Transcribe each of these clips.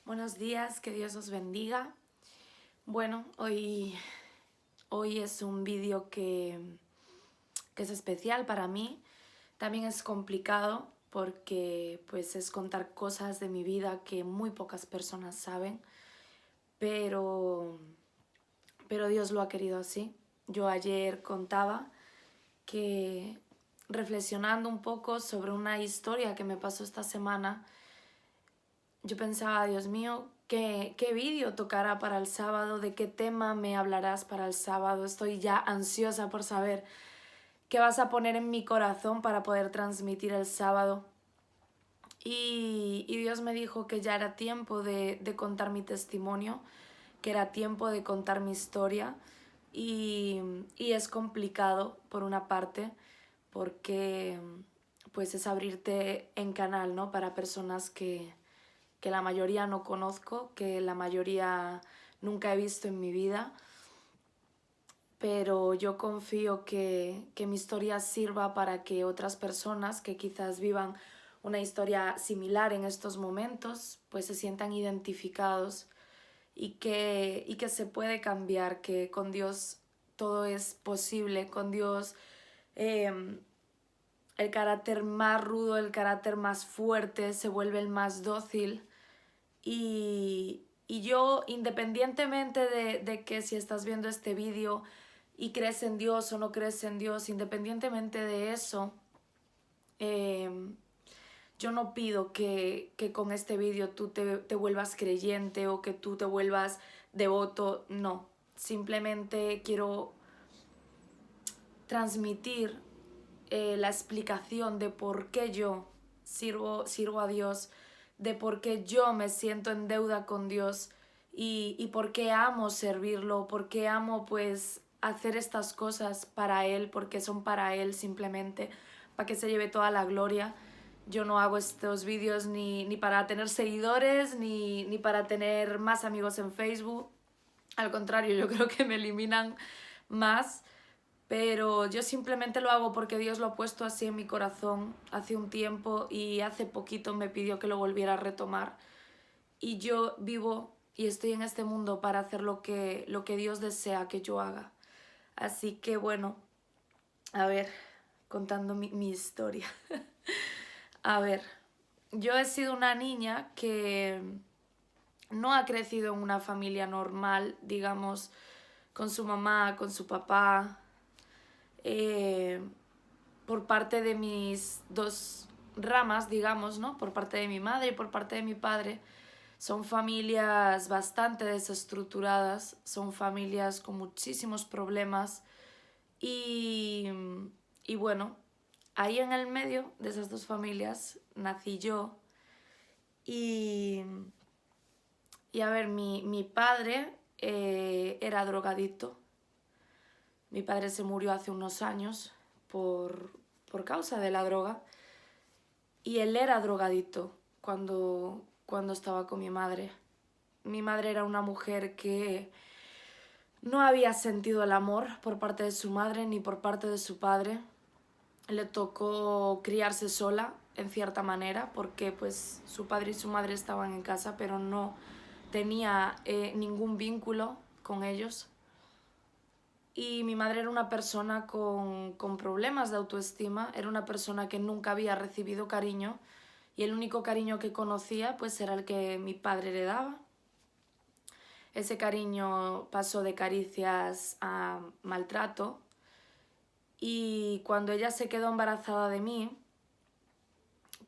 Buenos días, que Dios os bendiga. Bueno, hoy es un vídeo que es especial para mí. También es complicado porque pues es contar cosas de mi vida que muy pocas personas saben, pero, pero Dios lo ha querido así. Yo ayer contaba que reflexionando un poco sobre una historia que me pasó esta semana, yo pensaba, Dios mío, ¿qué vídeo tocará para el sábado? ¿De qué tema me hablarás para el sábado? Estoy ya ansiosa por saber qué vas a poner en mi corazón para poder transmitir el sábado. Y Dios me dijo que ya era tiempo de contar mi testimonio, que era tiempo de contar mi historia. Y es complicado, por una parte, porque pues es abrirte en canal, ¿no? Para personas que la mayoría no conozco, que la mayoría nunca he visto en mi vida, pero yo confío que mi historia sirva para que otras personas que quizás vivan una historia similar en estos momentos, pues se sientan identificados y que se puede cambiar, que con Dios todo es posible, con Dios eh, el carácter más rudo, el carácter más fuerte se vuelve el más dócil. Y yo, independientemente de que si estás viendo este vídeo y crees en Dios o no crees en Dios, independientemente de eso, eh, yo no pido que con este vídeo tú te vuelvas creyente o que tú te vuelvas devoto, no. Simplemente quiero transmitir la explicación de por qué yo sirvo a Dios, de por qué yo me siento en deuda con Dios y por qué amo servirlo, por qué amo pues hacer estas cosas para Él, porque son para Él simplemente, para que se lleve toda la gloria. Yo no hago estos vídeos ni para tener seguidores, ni para tener más amigos en Facebook. Al contrario, yo creo que me eliminan más, pero yo simplemente lo hago porque Dios lo ha puesto así en mi corazón hace un tiempo y hace poquito me pidió que lo volviera a retomar. Y yo vivo y estoy en este mundo para hacer lo que Dios desea que yo haga. Así que bueno, a ver, contando mi historia. A ver, yo he sido una niña que no ha crecido en una familia normal, digamos, con su mamá, con su papá. Eh, por parte de mis dos ramas, digamos, ¿no? Por parte de mi madre y por parte de mi padre, son familias bastante desestructuradas, son familias con muchísimos problemas y, y bueno, ahí en el medio de esas dos familias nací yo y, y a ver, mi padre era drogadicto. Mi padre se murió hace unos años por causa de la droga y él era drogadicto cuando estaba con mi madre. Mi madre era una mujer que no había sentido el amor por parte de su madre ni por parte de su padre. Le tocó criarse sola en cierta manera porque pues su padre y su madre estaban en casa pero no tenía ningún vínculo con ellos. Y mi madre era una persona con problemas de autoestima, era una persona que nunca había recibido cariño y el único cariño que conocía pues era el que mi padre le daba. Ese cariño pasó de caricias a maltrato y cuando ella se quedó embarazada de mí,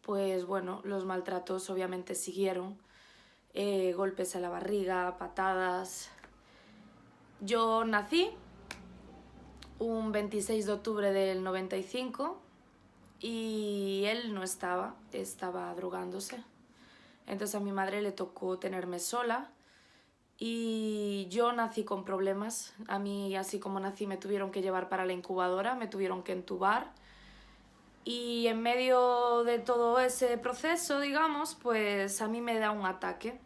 pues bueno, los maltratos obviamente siguieron. Golpes a la barriga, patadas. Yo nací un 26 de octubre del 95 y él no estaba drogándose. Entonces a mi madre le tocó tenerme sola y yo nací con problemas. A mí, así como nací, me tuvieron que llevar para la incubadora, me tuvieron que entubar. Y en medio de todo ese proceso, digamos, pues a mí me da un ataque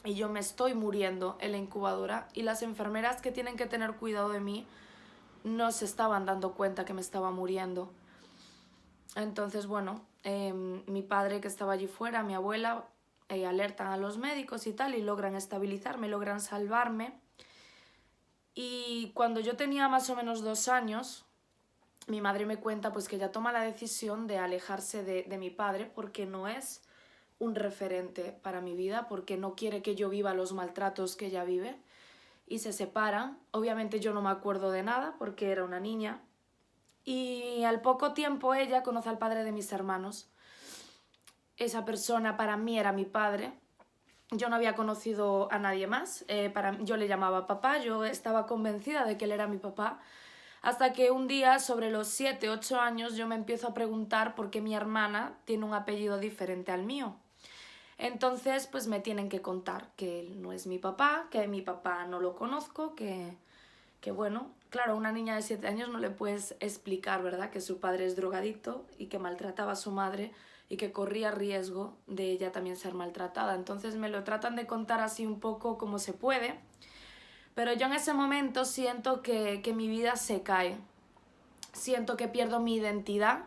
y yo me estoy muriendo en la incubadora y las enfermeras que tienen que tener cuidado de mí no se estaban dando cuenta que me estaba muriendo. Entonces, bueno, mi padre que estaba allí fuera, mi abuela, alertan a los médicos y tal y logran estabilizarme, logran salvarme. Y cuando yo tenía más o menos 2 años, mi madre me cuenta pues que ella toma la decisión de alejarse de mi padre porque no es un referente para mi vida, porque no quiere que yo viva los maltratos que ella vive, y se separan. Obviamente yo no me acuerdo de nada porque era una niña, y al poco tiempo ella conoce al padre de mis hermanos. Esa persona para mí era mi padre. Yo no había conocido a nadie más, yo le llamaba papá, yo estaba convencida de que él era mi papá, hasta que un día, sobre los 7, 8 años, yo me empiezo a preguntar por qué mi hermana tiene un apellido diferente al mío. Entonces, pues me tienen que contar que él no es mi papá, que mi papá no lo conozco, que bueno, claro, a una niña de 7 años no le puedes explicar, ¿verdad?, que su padre es drogadicto y que maltrataba a su madre y que corría riesgo de ella también ser maltratada. Entonces me lo tratan de contar así un poco como se puede, pero yo en ese momento siento que mi vida se cae, siento que pierdo mi identidad,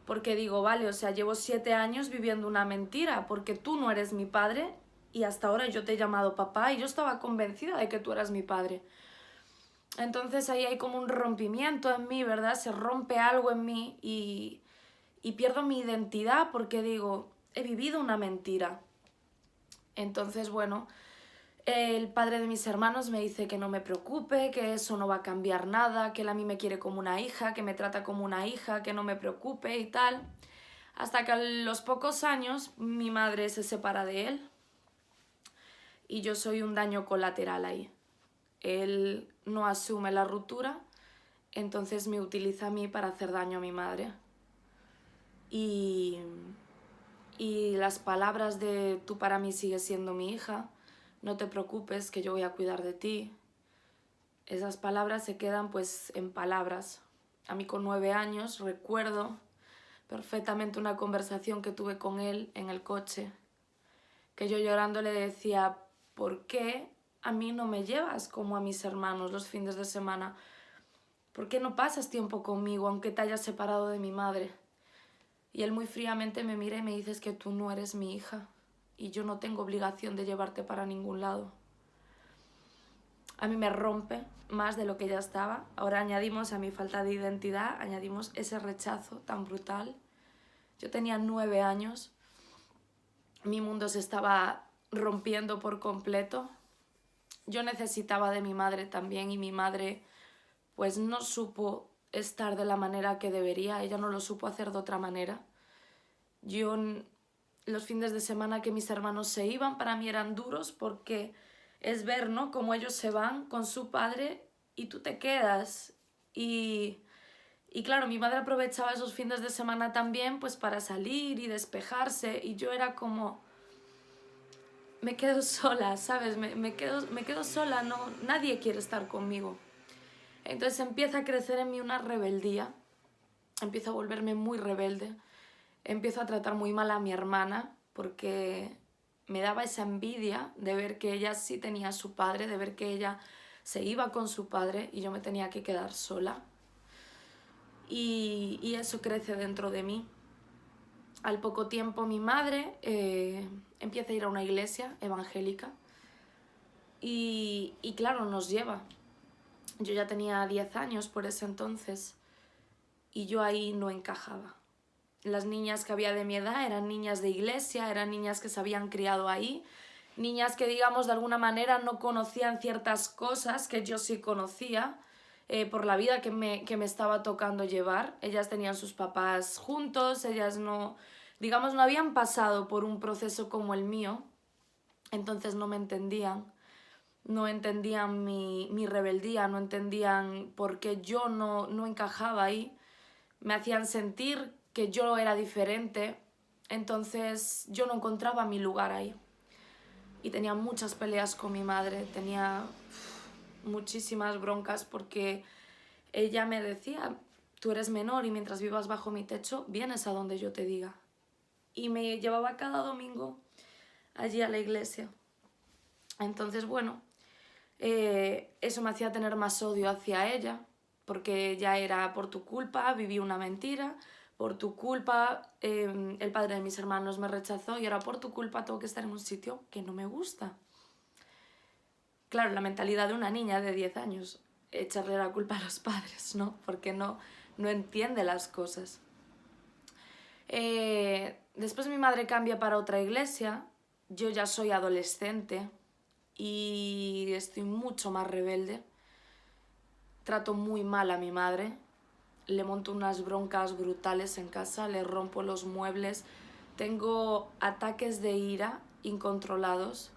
porque digo, vale, o sea, llevo 7 años viviendo una mentira, porque tú no eres mi padre y hasta ahora yo te he llamado papá y yo estaba convencida de que tú eras mi padre. Entonces ahí hay como un rompimiento en mí, ¿verdad? Se rompe algo en mí y pierdo mi identidad porque digo, he vivido una mentira. Entonces, bueno, el padre de mis hermanos me dice que no me preocupe, que eso no va a cambiar nada, que él a mí me quiere como una hija, que me trata como una hija, que no me preocupe y tal. Hasta que a los pocos años mi madre se separa de él y yo soy un daño colateral ahí. Él no asume la ruptura, entonces me utiliza a mí para hacer daño a mi madre. Y, y las palabras de tú para mí sigues siendo mi hija, no te preocupes que yo voy a cuidar de ti, esas palabras se quedan pues en palabras. A mí con 9 años recuerdo perfectamente una conversación que tuve con él en el coche, que yo llorando le decía, ¿por qué a mí no me llevas como a mis hermanos los fines de semana? ¿Por qué no pasas tiempo conmigo aunque te hayas separado de mi madre? Y él muy fríamente me mira y me dice, es que tú no eres mi hija y yo no tengo obligación de llevarte para ningún lado. A mí me rompe más de lo que ya estaba. Ahora añadimos a mi falta de identidad, añadimos ese rechazo tan brutal. Yo tenía 9 años, mi mundo se estaba rompiendo por completo. Yo necesitaba de mi madre también y mi madre pues no supo estar de la manera que debería, ella no lo supo hacer de otra manera. Yo, los fines de semana que mis hermanos se iban, para mí eran duros porque es ver, ¿no?, cómo ellos se van con su padre y tú te quedas. Y claro, mi madre aprovechaba esos fines de semana también pues para salir y despejarse y yo era como, me quedo sola, ¿sabes? Me quedo sola, no, nadie quiere estar conmigo. Entonces empieza a crecer en mí una rebeldía, empiezo a volverme muy rebelde, empiezo a tratar muy mal a mi hermana porque me daba esa envidia de ver que ella sí tenía a su padre, de ver que ella se iba con su padre y yo me tenía que quedar sola. Y eso crece dentro de mí. Al poco tiempo mi madre empieza a ir a una iglesia evangélica y claro, nos lleva. Yo ya tenía 10 años por ese entonces y yo ahí no encajaba. Las niñas que había de mi edad eran niñas de iglesia, eran niñas que se habían criado ahí, niñas que, digamos, de alguna manera no conocían ciertas cosas que yo sí conocía por la vida que me estaba tocando llevar. Ellas tenían sus papás juntos, ellas no, digamos, no habían pasado por un proceso como el mío, entonces no me entendían. No entendían mi rebeldía, no entendían por qué yo no encajaba ahí. Me hacían sentir que yo era diferente, entonces yo no encontraba mi lugar ahí. Y tenía muchas peleas con mi madre, tenía muchísimas broncas porque ella me decía, tú eres menor y mientras vivas bajo mi techo, vienes a donde yo te diga. Y me llevaba cada domingo allí a la iglesia. Entonces, bueno, eso me hacía tener más odio hacia ella, porque ya era por tu culpa, viví una mentira, por tu culpa el padre de mis hermanos me rechazó y ahora por tu culpa tengo que estar en un sitio que no me gusta. Claro, la mentalidad de una niña de 10 años, echarle la culpa a los padres, ¿no? Porque no entiende las cosas. Después mi madre cambia para otra iglesia, yo ya soy adolescente y estoy mucho más rebelde. Trato muy mal a mi madre, le monto unas broncas brutales en casa, le rompo los muebles, tengo ataques de ira incontrolados,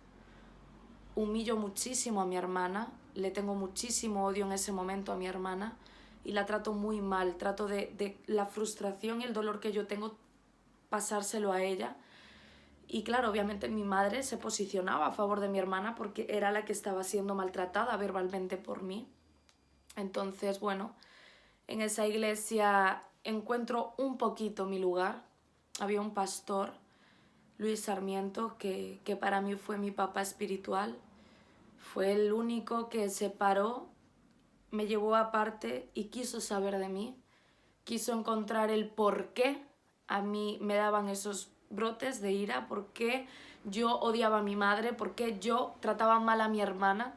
humillo muchísimo a mi hermana, le tengo muchísimo odio en ese momento a mi hermana y la trato muy mal, trato de la frustración y el dolor que yo tengo pasárselo a ella. Y claro, obviamente mi madre se posicionaba a favor de mi hermana porque era la que estaba siendo maltratada verbalmente por mí. Entonces, bueno, en esa iglesia encuentro un poquito mi lugar. Había un pastor, Luis Sarmiento, que para mí fue mi papá espiritual. Fue el único que se paró, me llevó aparte y quiso saber de mí. Quiso encontrar el por qué a mí me daban esos brotes de ira, por qué yo odiaba a mi madre, por qué yo trataba mal a mi hermana.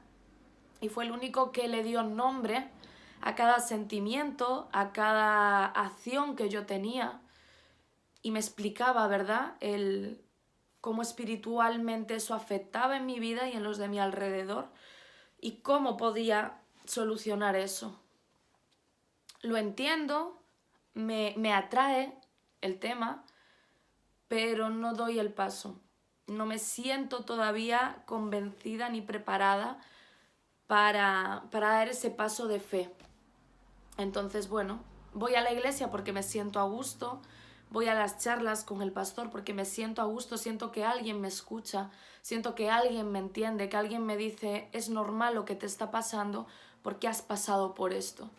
Y fue el único que le dio nombre a cada sentimiento, a cada acción que yo tenía y me explicaba, ¿verdad?, cómo espiritualmente eso afectaba en mi vida y en los de mi alrededor y cómo podía solucionar eso. Lo entiendo, me atrae el tema, pero no doy el paso. No me siento todavía convencida ni preparada para dar ese paso de fe. Entonces, bueno, voy a la iglesia porque me siento a gusto, voy a las charlas con el pastor porque me siento a gusto, siento que alguien me escucha, siento que alguien me entiende, que alguien me dice, es normal lo que te está pasando porque has pasado por esto.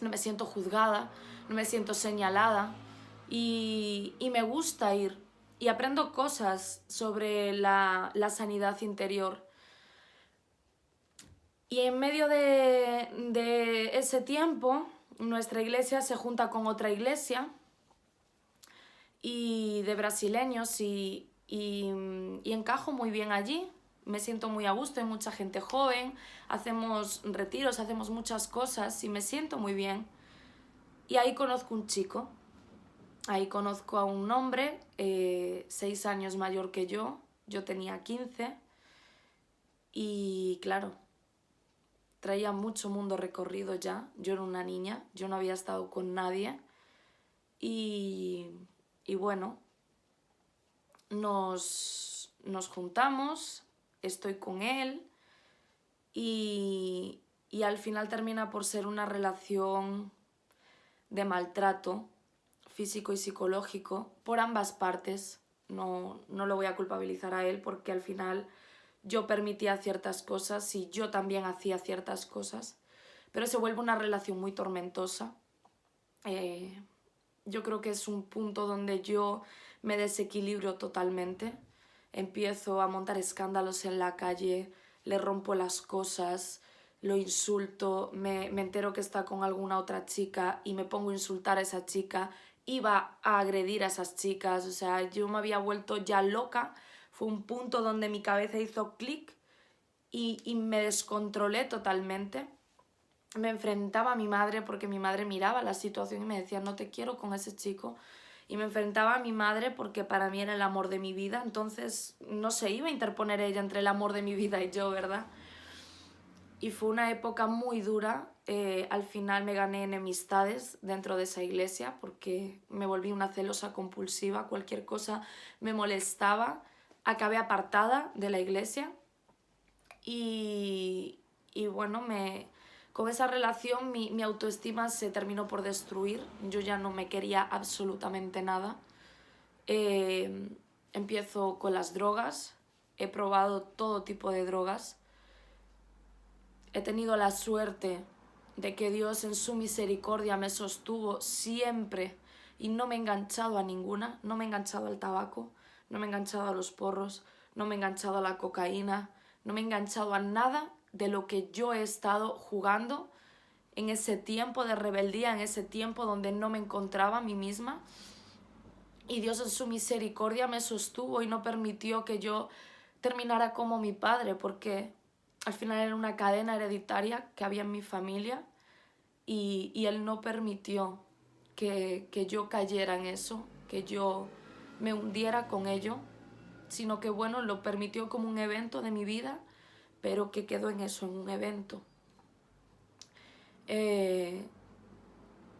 No me siento juzgada, no me siento señalada y me gusta ir y aprendo cosas sobre la sanidad interior. Y en medio de ese tiempo, nuestra iglesia se junta con otra iglesia y de brasileños y encajo muy bien allí. Me siento muy a gusto, hay mucha gente joven, hacemos retiros, hacemos muchas cosas y me siento muy bien. Y ahí conozco un chico, ahí conozco a un hombre 6 años mayor que yo tenía 15 y claro, traía mucho mundo recorrido ya, yo era una niña, yo no había estado con nadie y bueno, nos juntamos, estoy con él y al final termina por ser una relación de maltrato físico y psicológico por ambas partes. No lo voy a culpabilizar a él porque al final yo permitía ciertas cosas y yo también hacía ciertas cosas, pero se vuelve una relación muy tormentosa. Yo creo que es un punto donde yo me desequilibro totalmente, empiezo a montar escándalos en la calle, le rompo las cosas, lo insulto, me entero que está con alguna otra chica y me pongo a insultar a esa chica, iba a agredir a esas chicas, o sea, yo me había vuelto ya loca, fue un punto donde mi cabeza hizo clic y me descontrolé totalmente. Me enfrentaba a mi madre porque mi madre miraba la situación y me decía, no te quiero con ese chico. Y me enfrentaba a mi madre porque para mí era el amor de mi vida, entonces no se iba a interponer ella entre el amor de mi vida y yo, ¿verdad? Y fue una época muy dura. Al final me gané enemistades dentro de esa iglesia porque me volví una celosa compulsiva, cualquier cosa me molestaba. Acabé apartada de la iglesia y bueno, con esa relación mi autoestima se terminó por destruir. Yo ya no me quería absolutamente nada. Empiezo con las drogas. He probado todo tipo de drogas. He tenido la suerte de que Dios en su misericordia me sostuvo siempre y no me he enganchado a ninguna. No me he enganchado al tabaco, no me he enganchado a los porros, no me he enganchado a la cocaína, no me he enganchado a nada de lo que yo he estado jugando en ese tiempo de rebeldía, en ese tiempo donde no me encontraba a mí misma. Y Dios en su misericordia me sostuvo y no permitió que yo terminara como mi padre, porque al final era una cadena hereditaria que había en mi familia y Él no permitió que yo cayera en eso, que yo me hundiera con ello, sino que bueno, lo permitió como un evento de mi vida, pero que quedó en eso, en un evento.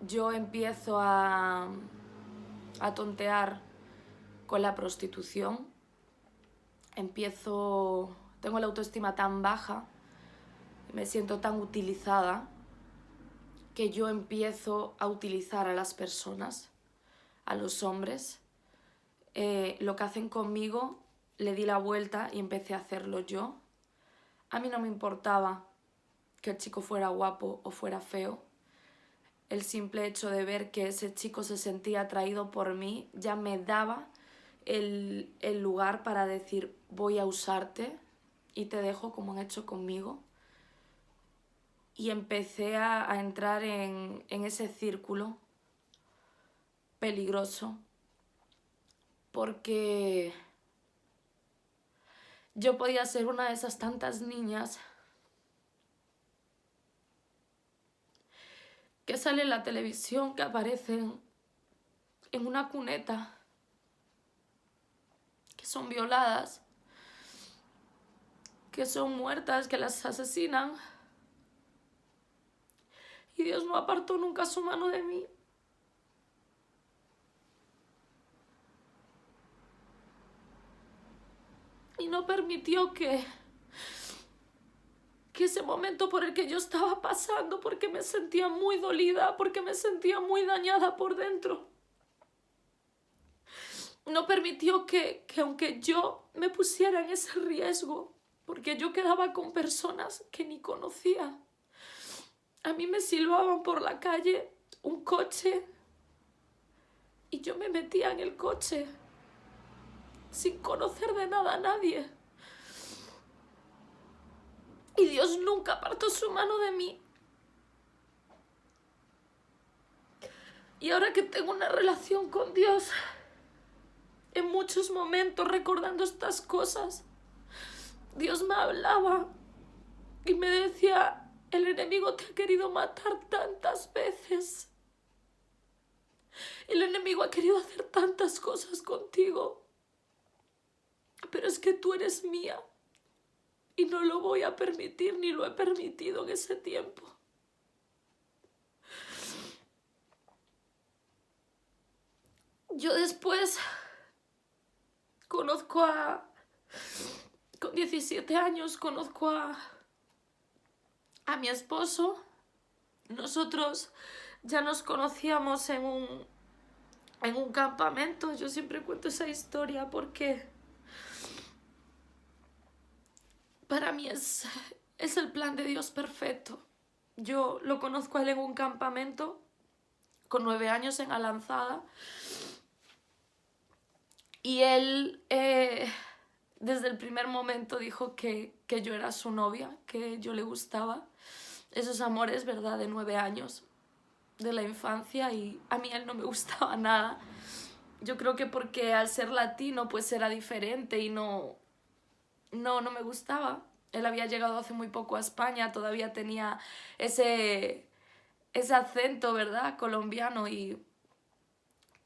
Yo empiezo a tontear con la prostitución, tengo la autoestima tan baja, me siento tan utilizada, que yo empiezo a utilizar a las personas, a los hombres. Lo que hacen conmigo, le di la vuelta y empecé a hacerlo yo. A mí no me importaba que el chico fuera guapo o fuera feo. El simple hecho de ver que ese chico se sentía atraído por mí ya me daba el lugar para decir: voy a usarte y te dejo como han hecho conmigo. Y empecé a entrar en ese círculo peligroso, porque yo podía ser una de esas tantas niñas que salen en la televisión, que aparecen en una cuneta, que son violadas, que son muertas, que las asesinan. Y Dios no apartó nunca su mano de mí. Y no permitió que ese momento por el que yo estaba pasando, porque me sentía muy dolida, porque me sentía muy dañada por dentro, no permitió que aunque yo me pusiera en ese riesgo, porque yo quedaba con personas que ni conocía. A mí me silbaban por la calle un coche y yo me metía en el coche sin conocer de nada a nadie. Y Dios nunca apartó su mano de mí. Y ahora que tengo una relación con Dios, en muchos momentos recordando estas cosas, Dios me hablaba y me decía: el enemigo te ha querido matar tantas veces. El enemigo ha querido hacer tantas cosas contigo, pero es que tú eres mía y no lo voy a permitir, ni lo he permitido en ese tiempo. Yo después con 17 años conozco a mi esposo. Nosotros ya nos conocíamos en un campamento. Yo siempre cuento esa historia porque para mí es el plan de Dios perfecto. Yo lo conozco a él en un campamento con 9 años en Alanzada. Y él desde el primer momento dijo que yo era su novia, que yo le gustaba. Esos amores, ¿verdad?, de 9 años, de la infancia, y a mí él no me gustaba nada. Yo creo que porque al ser latino pues era diferente y no me gustaba. Él había llegado hace muy poco a España, todavía tenía ese acento, ¿verdad?, colombiano, y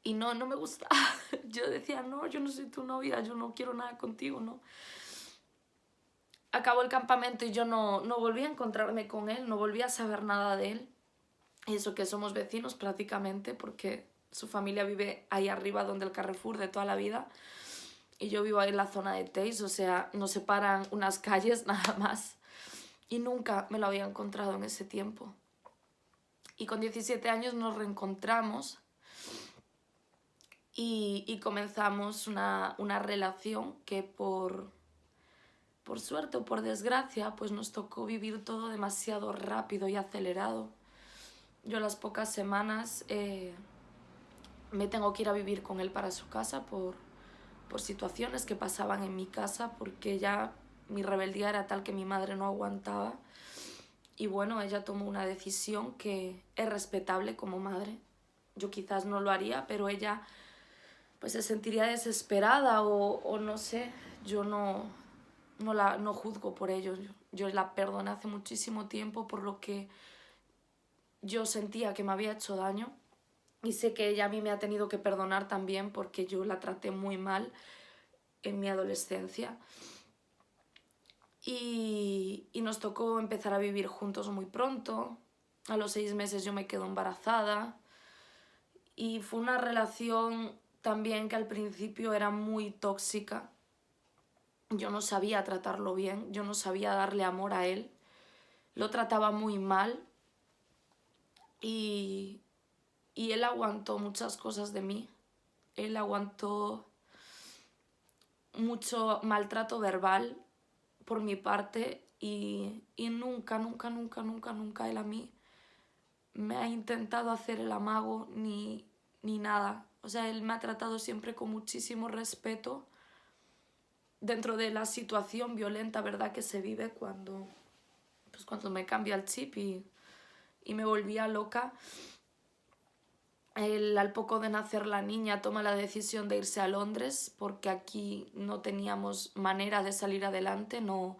no me gustaba. Yo decía: no, yo no soy tu novia, yo no quiero nada contigo, no. Acabó el campamento y yo no volví a encontrarme con él, no volví a saber nada de él. Y eso que somos vecinos prácticamente, porque su familia vive ahí arriba donde el Carrefour de toda la vida. Y yo vivo ahí en la zona de Teis, o sea, nos separan unas calles nada más. Y nunca me lo había encontrado en ese tiempo. Y con 17 años nos reencontramos y comenzamos una relación que por suerte o por desgracia pues nos tocó vivir todo demasiado rápido y acelerado. Yo a las pocas semanas me tengo que ir a vivir con él para su casa por situaciones que pasaban en mi casa, porque ya mi rebeldía era tal que mi madre no aguantaba. Y bueno, ella tomó una decisión que es respetable como madre. Yo quizás no lo haría, pero ella pues se sentiría desesperada o no sé. Yo no juzgo por ello. Yo la perdoné hace muchísimo tiempo por lo que yo sentía que me había hecho daño. Y sé que ella a mí me ha tenido que perdonar también porque yo la traté muy mal en mi adolescencia. Y nos tocó empezar a vivir juntos muy pronto. A los 6 meses yo me quedo embarazada. Y fue una relación también que al principio era muy tóxica. Yo no sabía tratarlo bien, yo no sabía darle amor a él. Lo trataba muy mal y, y él aguantó muchas cosas de mí. Él aguantó mucho maltrato verbal por mi parte y nunca él a mí me ha intentado hacer el amago ni nada. O sea, él me ha tratado siempre con muchísimo respeto dentro de la situación violenta, ¿verdad?, que se vive cuando me cambia el chip y me volvía loca. Él, al poco de nacer la niña, toma la decisión de irse a Londres porque aquí no teníamos manera de salir adelante, no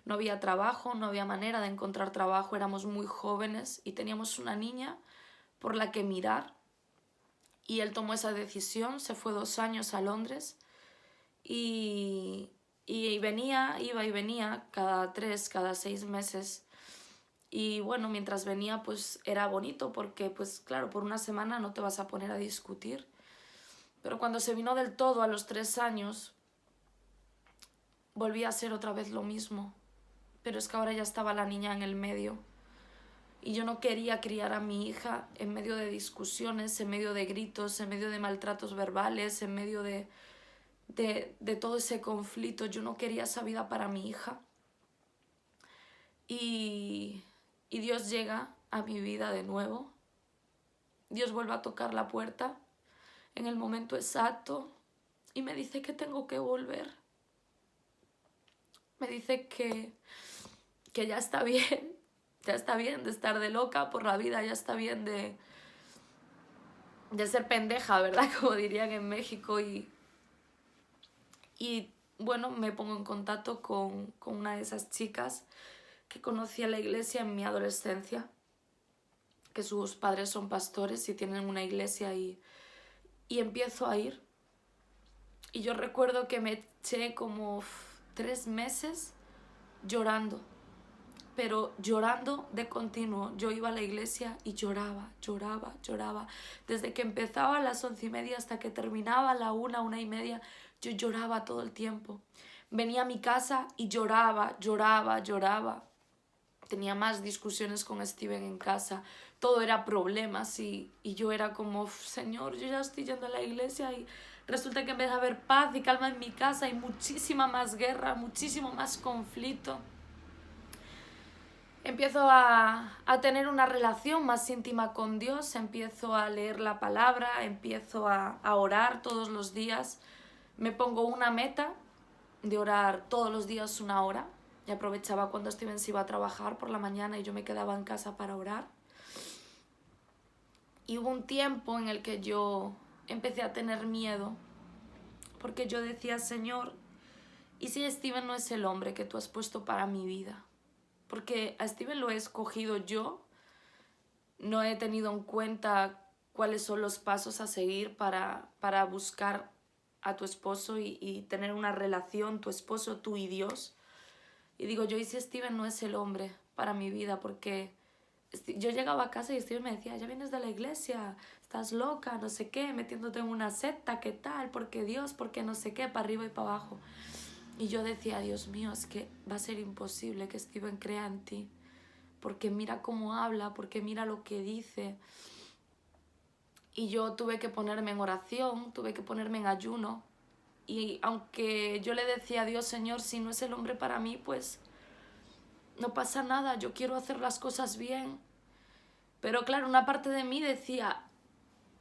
había trabajo, no había manera de encontrar trabajo, éramos muy jóvenes y teníamos una niña por la que mirar. Y él tomó esa decisión, se fue 2 años a Londres y iba y venía cada 3, cada 6 meses. Y bueno, mientras venía pues era bonito porque pues claro, por una semana no te vas a poner a discutir. Pero cuando se vino del todo a los 3 años, volvía a ser otra vez lo mismo. Pero es que ahora ya estaba la niña en el medio. Y yo no quería criar a mi hija en medio de discusiones, en medio de gritos, en medio de maltratos verbales, en medio de todo ese conflicto. Yo no quería esa vida para mi hija. Y Dios llega a mi vida de nuevo. Dios vuelve a tocar la puerta en el momento exacto y me dice que tengo que volver. Me dice que ya está bien de estar de loca por la vida, ya está bien de ser pendeja, ¿verdad? Como dirían en México. Y bueno, me pongo en contacto con una de esas chicas que conocí en la iglesia en mi adolescencia, que sus padres son pastores y tienen una iglesia y empiezo a ir. Y yo recuerdo que me eché como 3 meses llorando, pero llorando de continuo. Yo iba a la iglesia y lloraba. Desde que empezaba a las 11:30 hasta que terminaba a la 1:30, yo lloraba todo el tiempo. Venía a mi casa y lloraba. Tenía más discusiones con Steven en casa. Todo era problemas y yo era como, Señor, yo ya estoy yendo a la iglesia y resulta que en vez de haber paz y calma en mi casa hay muchísima más guerra, muchísimo más conflicto. Empiezo a tener una relación más íntima con Dios, empiezo a leer la palabra, empiezo a orar todos los días. Me pongo una meta de orar todos los días 1 hora. Y aprovechaba cuando Steven se iba a trabajar por la mañana y yo me quedaba en casa para orar. Y hubo un tiempo en el que yo empecé a tener miedo, porque yo decía, Señor, ¿y si Steven no es el hombre que tú has puesto para mi vida? Porque a Steven lo he escogido yo, no he tenido en cuenta cuáles son los pasos a seguir para buscar a tu esposo y tener una relación, tu esposo, tú y Dios. Y digo, yo, ¿y si Steven no es el hombre para mi vida? Porque yo llegaba a casa y Steven me decía, ya vienes de la iglesia, estás loca, no sé qué, metiéndote en una secta, ¿qué tal? Porque Dios, porque no sé qué, para arriba y para abajo. Y yo decía, Dios mío, es que va a ser imposible que Steven crea en ti. Porque mira cómo habla, porque mira lo que dice. Y yo tuve que ponerme en oración, tuve que ponerme en ayuno. Y aunque yo le decía a Dios, Señor, si no es el hombre para mí, pues no pasa nada, yo quiero hacer las cosas bien. Pero claro, una parte de mí decía,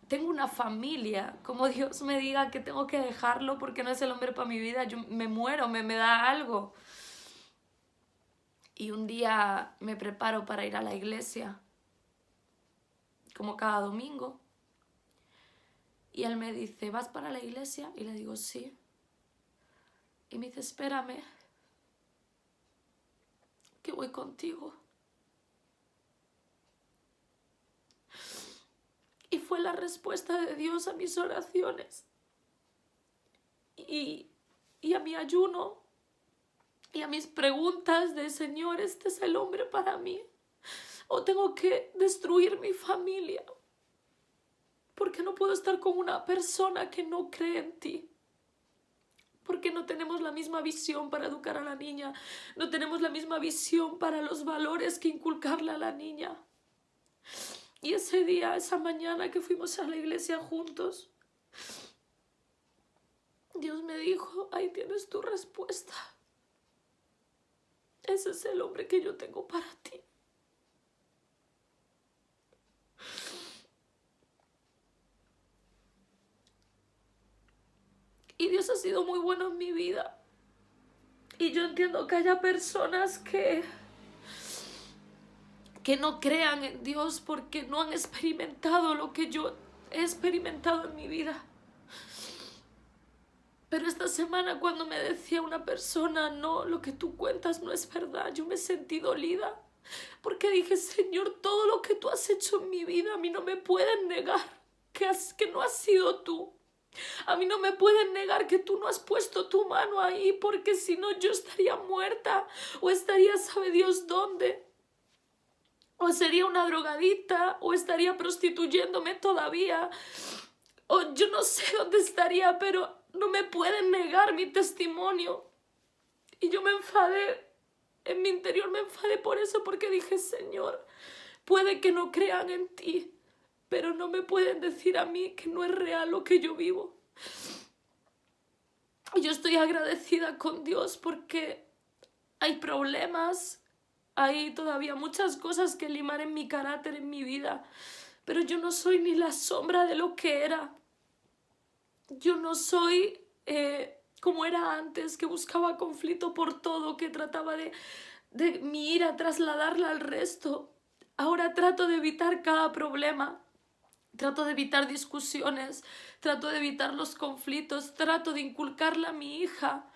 tengo una familia, como Dios me diga que tengo que dejarlo porque no es el hombre para mi vida, yo me muero, me da algo. Y un día me preparo para ir a la iglesia, como cada domingo. Y él me dice, ¿vas para la iglesia? Y le digo, sí. Y me dice, espérame, que voy contigo. Y fue la respuesta de Dios a mis oraciones y a mi ayuno y a mis preguntas de, Señor, ¿este es el hombre para mí? ¿O tengo que destruir mi familia? Porque no puedo estar con una persona que no cree en ti. Porque no tenemos la misma visión para educar a la niña. No tenemos la misma visión para los valores que inculcarle a la niña. Y ese día, esa mañana que fuimos a la iglesia juntos, Dios me dijo, ahí tienes tu respuesta. Ese es el hombre que yo tengo para ti. Y Dios ha sido muy bueno en mi vida. Y yo entiendo que haya personas que no crean en Dios porque no han experimentado lo que yo he experimentado en mi vida. Pero esta semana cuando me decía una persona, no, lo que tú cuentas no es verdad, yo me sentí dolida. Porque dije, Señor, todo lo que tú has hecho en mi vida, a mí no me pueden negar que no has sido tú. A mí no me pueden negar que tú no has puesto tu mano ahí, porque si no yo estaría muerta o estaría sabe Dios dónde. O sería una drogadicta, o estaría prostituyéndome todavía, o yo no sé dónde estaría, pero no me pueden negar mi testimonio. Y yo me enfadé, en mi interior me enfadé por eso, porque dije, Señor, puede que no crean en ti, pero no me pueden decir a mí que no es real lo que yo vivo. Y yo estoy agradecida con Dios porque hay problemas, hay todavía muchas cosas que limar en mi carácter, en mi vida, pero yo no soy ni la sombra de lo que era. Yo no soy como era antes, que buscaba conflicto por todo, que trataba de mi ira trasladarla al resto. Ahora trato de evitar cada problema, trato de evitar discusiones, trato de evitar los conflictos, trato de inculcarle a mi hija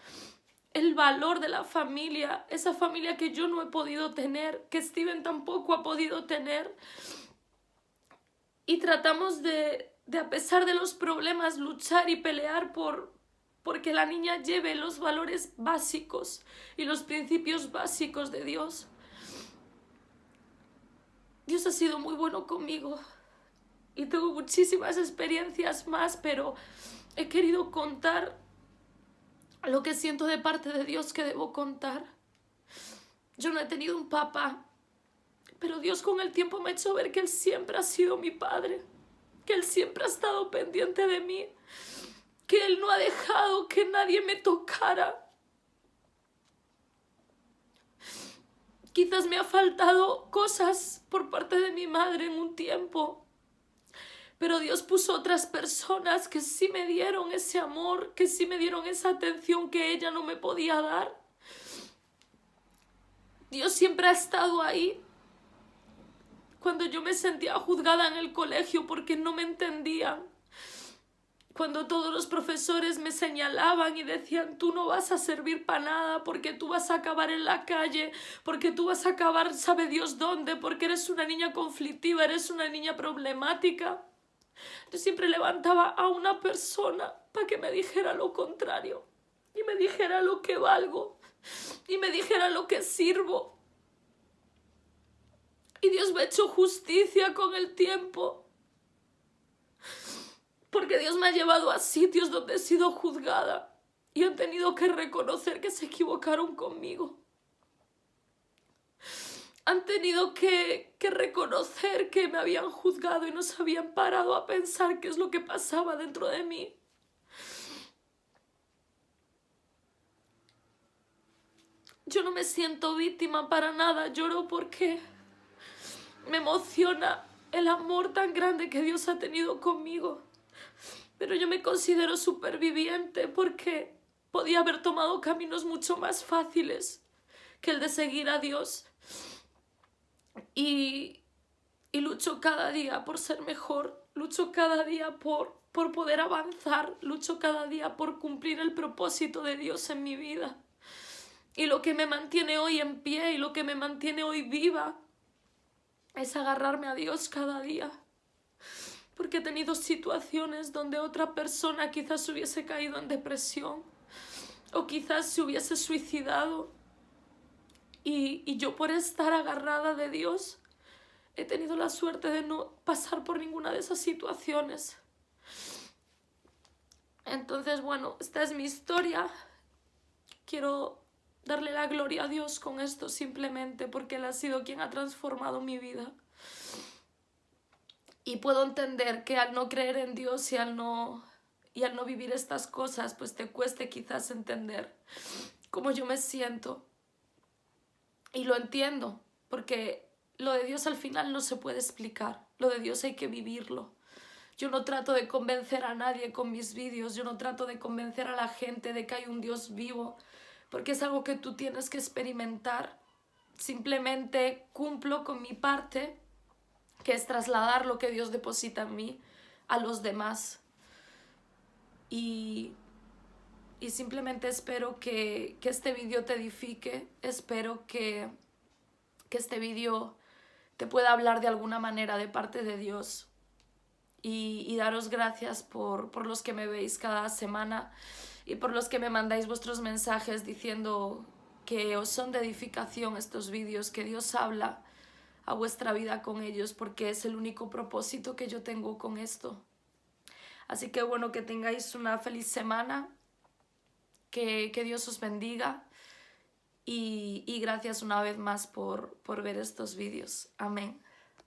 el valor de la familia, esa familia que yo no he podido tener, que Steven tampoco ha podido tener. Y tratamos de a pesar de los problemas, luchar y pelear porque la niña lleve los valores básicos y los principios básicos de Dios. Dios ha sido muy bueno conmigo y tengo muchísimas experiencias más, pero he querido contar lo que siento de parte de Dios que debo contar. Yo no he tenido un papá, pero Dios con el tiempo me ha hecho ver que Él siempre ha sido mi padre, que Él siempre ha estado pendiente de mí, que Él no ha dejado que nadie me tocara. Quizás me ha faltado cosas por parte de mi madre en un tiempo, pero Dios puso otras personas que sí me dieron ese amor, que sí me dieron esa atención que ella no me podía dar. Dios siempre ha estado ahí. Cuando yo me sentía juzgada en el colegio porque no me entendían, cuando todos los profesores me señalaban y decían, tú no vas a servir para nada, porque tú vas a acabar en la calle, porque tú vas a acabar sabe Dios dónde, porque eres una niña conflictiva, eres una niña problemática. Yo siempre levantaba a una persona para que me dijera lo contrario, y me dijera lo que valgo, y me dijera lo que sirvo. Y Dios me ha hecho justicia con el tiempo, porque Dios me ha llevado a sitios donde he sido juzgada y han tenido que reconocer que se equivocaron conmigo. Han tenido que reconocer que me habían juzgado y no se habían parado a pensar qué es lo que pasaba dentro de mí. Yo no me siento víctima para nada, lloro porque me emociona el amor tan grande que Dios ha tenido conmigo. Pero yo me considero superviviente porque podía haber tomado caminos mucho más fáciles que el de seguir a Dios. Y lucho cada día por ser mejor, lucho cada día por poder avanzar, lucho cada día por cumplir el propósito de Dios en mi vida. Y lo que me mantiene hoy en pie y lo que me mantiene hoy viva es agarrarme a Dios cada día. Porque he tenido situaciones donde otra persona quizás hubiese caído en depresión o quizás se hubiese suicidado. Y yo, por estar agarrada de Dios, he tenido la suerte de no pasar por ninguna de esas situaciones. Entonces, bueno, esta es mi historia. Quiero darle la gloria a Dios con esto simplemente porque Él ha sido quien ha transformado mi vida. Y puedo entender que al no creer en Dios y al no vivir estas cosas, pues te cueste quizás entender cómo yo me siento. Y lo entiendo, porque lo de Dios al final no se puede explicar. Lo de Dios hay que vivirlo. Yo no trato de convencer a nadie con mis vídeos, yo no trato de convencer a la gente de que hay un Dios vivo, porque es algo que tú tienes que experimentar. Simplemente cumplo con mi parte, que es trasladar lo que Dios deposita en mí a los demás. Y simplemente espero que este vídeo te edifique, espero que este vídeo te pueda hablar de alguna manera de parte de Dios. Y daros gracias por los que me veis cada semana y por los que me mandáis vuestros mensajes diciendo que os son de edificación estos vídeos, que Dios habla a vuestra vida con ellos, porque es el único propósito que yo tengo con esto. Así que bueno, que tengáis una feliz semana, que Dios os bendiga y gracias una vez más por ver estos vídeos. Amén.